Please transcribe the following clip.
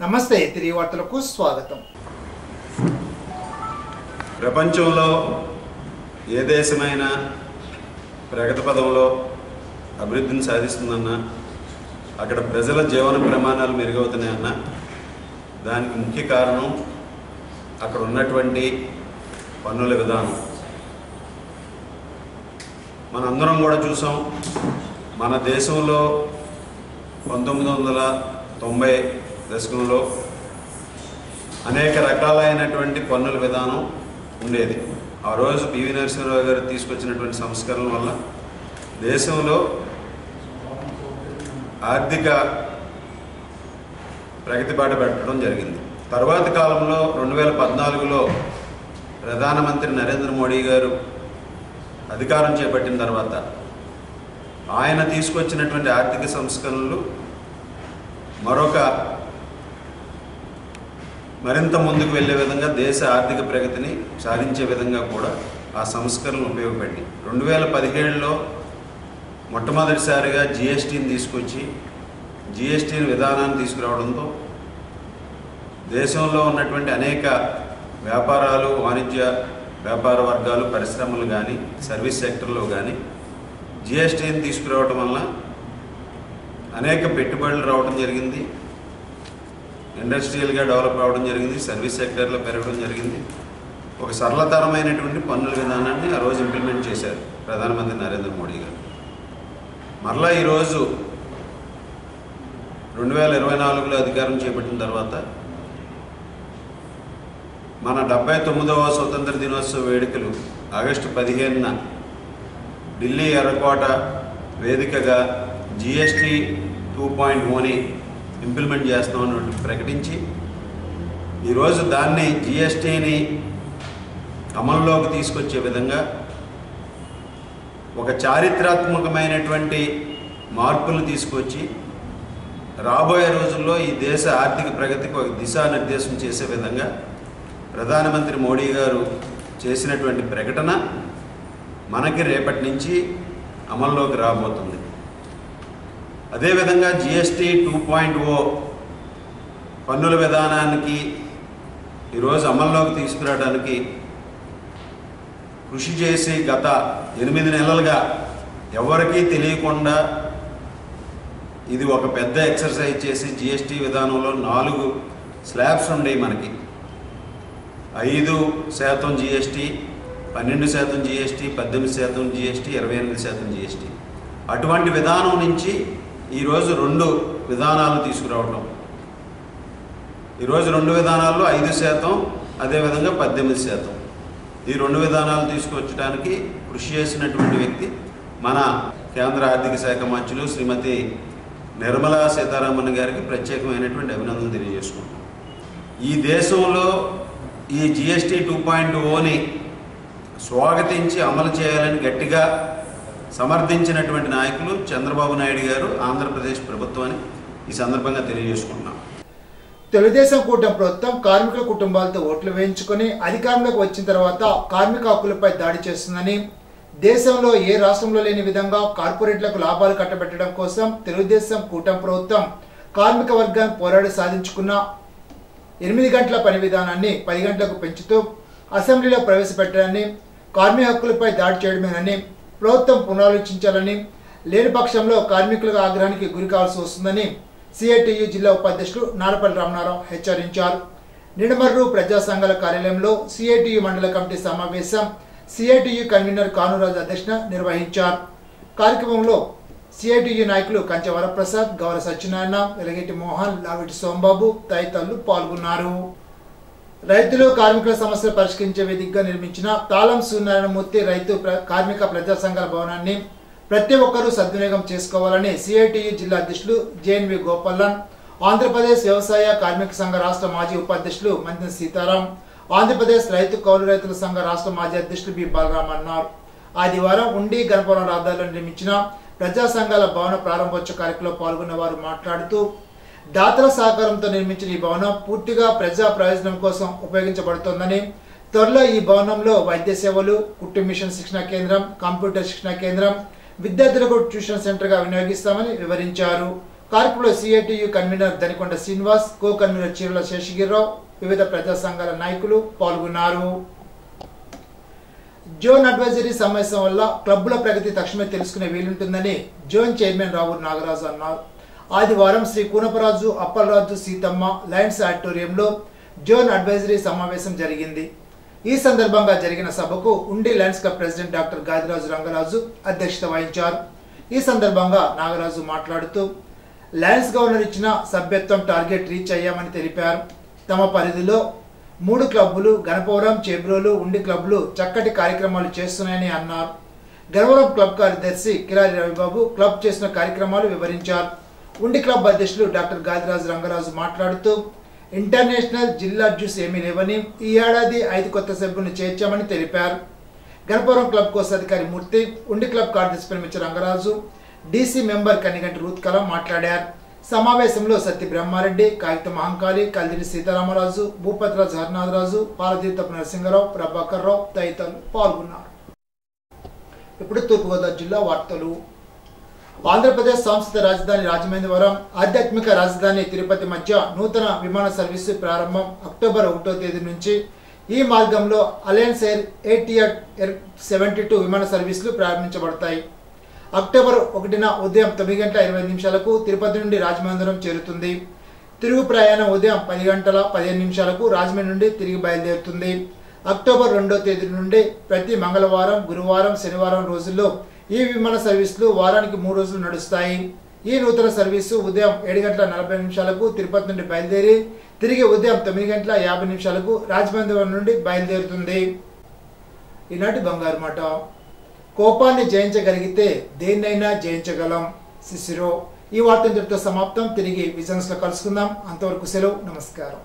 నమస్తే తిరిగి వార్తలకు స్వాగతం. ప్రపంచంలో ఏ దేశమైనా ప్రగతి పదంలో అభివృద్ధిని సాధిస్తుందన్నా, అక్కడ ప్రజల జీవన ప్రమాణాలు మెరుగవుతున్నాయన్నా దానికి ముఖ్య కారణం అక్కడ ఉన్నటువంటి పన్నుల విధానం. మనందరం కూడా చూసాం. మన దేశంలో 1990 దశకంలో అనేక రకాలైనటువంటి పన్నుల విధానం ఉండేది. ఆ రోజు పివి నరసింహారావు గారు తీసుకొచ్చినటువంటి సంస్కరణల వల్ల దేశంలో ఆర్థిక ప్రగతి బాట పెట్టడం జరిగింది. తర్వాత కాలంలో 2014లో ప్రధానమంత్రి నరేంద్ర మోడీ గారు అధికారం చేపట్టిన తర్వాత ఆయన తీసుకొచ్చినటువంటి ఆర్థిక సంస్కరణలు మరింత ముందుకు వెళ్ళే విధంగా, దేశ ఆర్థిక ప్రగతిని సాధించే విధంగా కూడా ఆ సంస్కరణలు ఉపయోగపడి 2017లో మొట్టమొదటిసారిగా జిఎస్టీని తీసుకొచ్చి జిఎస్టీ విధానాన్ని తీసుకురావడంతో దేశంలో ఉన్నటువంటి అనేక వ్యాపారాలు, వాణిజ్య వ్యాపార వర్గాలు, పరిశ్రమలు కానీ, సర్వీస్ సెక్టర్లో కానీ జిఎస్టీని తీసుకురావడం వల్ల అనేక పెట్టుబడులు రావడం జరిగింది. ఇండస్ట్రియల్గా డెవలప్ అవ్వడం జరిగింది. సర్వీస్ సెక్టర్లో పెరగడం జరిగింది. ఒక సరళతరమైనటువంటి పన్నుల విధానాన్ని ఆ రోజు ఇంప్లిమెంట్ చేశారు ప్రధానమంత్రి నరేంద్ర మోడీ గారు. మరలా ఈరోజు 2024లో అధికారం చేపట్టిన తర్వాత మన 79వ స్వతంత్ర దినోత్సవ వేడుకలు ఆగస్టు 15న ఢిల్లీ ఎర్రకోట వేదికగా జిఎస్టీ 2.0ని ఇంప్లిమెంట్ చేస్తామని ప్రకటించి ఈరోజు దాన్ని జిఎస్టీని అమల్లోకి తీసుకొచ్చే విధంగా ఒక చారిత్రాత్మకమైనటువంటి మార్పులు తీసుకొచ్చి రాబోయే రోజుల్లో ఈ దేశ ఆర్థిక ప్రగతికి ఒక దిశానిర్దేశం చేసే విధంగా ప్రధానమంత్రి మోడీ గారు చేసినటువంటి ప్రకటన మనకి రేపటి నుంచి అమల్లోకి రాబోతుంది. అదేవిధంగా జిఎస్టీ 2.0 పన్నుల విధానానికి ఈరోజు అమల్లోకి తీసుకురావడానికి కృషి చేసి గత 8 నెలలుగా ఎవరికీ తెలియకుండా ఇది ఒక పెద్ద ఎక్సర్సైజ్ చేసి జిఎస్టీ విధానంలో 4 స్లాబ్స్ ఉండేవి. మనకి 5% జిఎస్టీ, 12% జిఎస్టీ, 18% జిఎస్టీ, 28% జిఎస్టీ. అటువంటి విధానం నుంచి ఈరోజు 2 విధానాలు తీసుకురావడం. ఈరోజు 2 విధానాల్లో 5%, అదేవిధంగా 18%. ఈ 2 విధానాలు తీసుకొచ్చడానికి కృషి చేసినటువంటి వ్యక్తి మన కేంద్ర ఆర్థిక శాఖ మంత్రులు శ్రీమతి నిర్మలా సీతారామన్ గారికి ప్రత్యేకమైనటువంటి అభినందనలు తెలియజేసుకుంటాం. ఈ దేశంలో ఈ జిఎస్టీ 2.0ని స్వాగతించి అమలు చేయాలని గట్టిగా సమర్థించినటువంటి నాయకులు చంద్రబాబు నాయుడు గారు, ఆంధ్రప్రదేశ్ ప్రభుత్వాన్ని ఈ సందర్భంగా తెలియజేసుకుంటున్నాం. తెలుగుదేశం కూటమి ప్రభుత్వం కార్మికుల కుటుంబాలతో ఓట్లు వేయించుకుని అధికారంలోకి వచ్చిన తర్వాత కార్మిక హక్కులపై దాడి చేస్తుందని, దేశంలో ఏ రాష్ట్రంలో లేని విధంగా కార్పొరేట్లకు లాభాలు కట్టబెట్టడం కోసం తెలుగుదేశం కూటమి ప్రభుత్వం కార్మిక వర్గాన్ని పోరాడి సాధించుకున్న 8 గంటల పని విధానాన్ని 10 గంటలకు పెంచుతూ అసెంబ్లీలో ప్రవేశపెట్టాలని, కార్మిక హక్కులపై దాడి చేయడమేనని ప్రభుత్వం పునరాలోచించాలని, లేని పక్షంలో కార్మికుల ఆగ్రహానికి గురి కావాల్సి వస్తుందని సిఐటియు జిల్లా ఉపాధ్యక్షులు నారపల్లి రామనారావు హెచ్చరించారు. నిడమర్రు ప్రజా సంఘాల కార్యాలయంలో సిఐటియు మండల కమిటీ సమావేశం సిఐటియు కన్వీనర్ కానురాజు అధ్యక్షతన నిర్వహించారు. కార్యక్రమంలో సిఐటియు నాయకులు కంచె వరప్రసాద్, గౌర సత్యనారాయణ, వెలగేటి మోహన్, లావిటి సోంబాబు తదితరులు పాల్గొన్నారు. రైతులు కార్మికుల సమస్యలు పరిష్కరించే వేదికగా నిర్మించిన తాళం సూర్యనారాయణమూర్తి రైతు కార్మిక ప్రజా సంఘాల భవనాన్ని ప్రతి ఒక్కరూ సద్వినియోగం చేసుకోవాలని సిఐటియు జిల్లా అధ్యక్షులు జేఎన్వి గోపాలన్, ఆంధ్రప్రదేశ్ వ్యవసాయ కార్మిక సంఘ రాష్ట్ర మాజీ ఉపాధ్యక్షులు మంత్రి సీతారాం, ఆంధ్రప్రదేశ్ రైతు కౌలు రైతుల సంఘ రాష్ట్ర మాజీ అధ్యక్షులు బి బాలరాం అన్నారు. ఆదివారం ఉండి గణపురం రహదారిలో నిర్మించిన ప్రజా సంఘాల భవన ప్రారంభోత్సవ కార్యక్రమంలో పాల్గొన్న వారు మాట్లాడుతూ, దాతల సహకారంతో నిర్మించిన ఈ భవనం పూర్తిగా ప్రజా ప్రయోజనం కోసం ఉపయోగించబడుతోందని, త్వరలో ఈ భవనంలో వైద్య సేవలు, కుట్టు మిషన్ శిక్షణ కేంద్రం, కంప్యూటర్ శిక్షణ కేంద్రం, విద్యార్థులకు ట్యూషన్ సెంటర్గా వినియోగిస్తామని వివరించారు. కార్యక్రమంలో CITU convener Danikonda Srinivas, co convener Cheerala Seshagirirao, వివిధ ప్రజా సంఘాల నాయకులు పాల్గొన్నారు. జోన్ అడ్వైజరీ సమావేశం వల్ల క్లబ్బుల ప్రగతి తక్షణమే తెలుసుకునే వీలుంటుందని జోన్ చైర్మన్ రావూరు నాగరాజు అన్నారు. ఆదివారం శ్రీ కూనపరాజు, అప్పలరాజు, సీతమ్మ లయన్స్ ఆడిటోరియంలో జోన్ అడ్వైజరీ సమావేశం జరిగింది. ఈ సందర్భంగా జరిగిన సభకు ఉండి Lions club president doctor Gadiraju Rangaraju అధ్యక్షత వహించారు. ఈ సందర్భంగా నాగరాజు మాట్లాడుతూ లయన్స్ గవర్నర్ ఇచ్చిన సభ్యత్వం టార్గెట్ రీచ్ అయ్యామని తెలిపారు. తమ పరిధిలో 3 క్లబ్బులు గణపవరం, చేబ్రోలు, ఉండి క్లబ్లు చక్కటి కార్యక్రమాలు చేస్తున్నాయని అన్నారు. గణపవరం క్లబ్ కార్యదర్శి కిరారి రవిబాబు క్లబ్ చేసిన కార్యక్రమాలు వివరించారు. ఉండి క్లబ్ అధ్యక్షులు డాక్టర్ గాదిరాజు రంగరాజు మాట్లాడుతూ ఇంటర్నేషనల్ జిల్లా డ్యూస్ ఏమీ లేవని, ఈ ఏడాది 5 కొత్త సభ్యులను చేర్చామని తెలిపారు. గణపవరం క్లబ్ కోశాధికారి మూర్తి, ఉండి క్లబ్ కార్యదర్శి Perimincha Rangaraju, DC member Kaniganti Ruth Kalam మాట్లాడారు. సమావేశంలో సత్య బ్రహ్మారెడ్డి, కాగిత మహంకాళి, కల్దిరి సీతారామరాజు, భూపతిరాజు హరినాథరాజు, పాలతీర్థపు నరసింహరావు, ప్రభాకర్ రావు తదితరులు పాల్గొన్నారు. ఇప్పుడు తూర్పుగోదావరి జిల్లా వార్తలు. ఆంధ్రప్రదేశ్ సాంస్కృతిక రాజధాని రాజమహేంద్రవరం, ఆధ్యాత్మిక రాజధాని తిరుపతి మధ్య నూతన విమాన సర్వీసు ప్రారంభం అక్టోబర్ 1వ తేదీ నుంచి ఈ మార్గంలో అలయన్స్ ఎయిర్ ATR 72 విమాన సర్వీసులు ప్రారంభించబడతాయి. అక్టోబర్ 1న ఉదయం 9:20 తిరుపతి నుండి రాజమహేంద్రవరం చేరుతుంది. తిరుగు ప్రయాణం ఉదయం 10:15 రాజమండ్రి నుండి తిరిగి బయలుదేరుతుంది. అక్టోబర్ 2వ తేదీ నుండి ప్రతి మంగళవారం, గురువారం, శనివారం రోజుల్లో ఈ విమాన సర్వీసులు వారానికి 3 రోజులు నడుస్తాయి. ఈ నూతన సర్వీసు ఉదయం 7:40 తిరుపతి నుండి బయలుదేరి తిరిగి ఉదయం 9:50 రాజమహేంద్రవరం నుండి బయలుదేరుతుంది. ఈనాటి బంగారు మాట. కోపాన్ని జయించగలిగితే దేన్నైనా జయించగలం. సిసిరో. ఈ వార్త ఇంతటితో సమాప్తం. తిరిగి విజన్స్ లో కలుసుకుందాం. అంతవరకు సెలవు. నమస్కారం.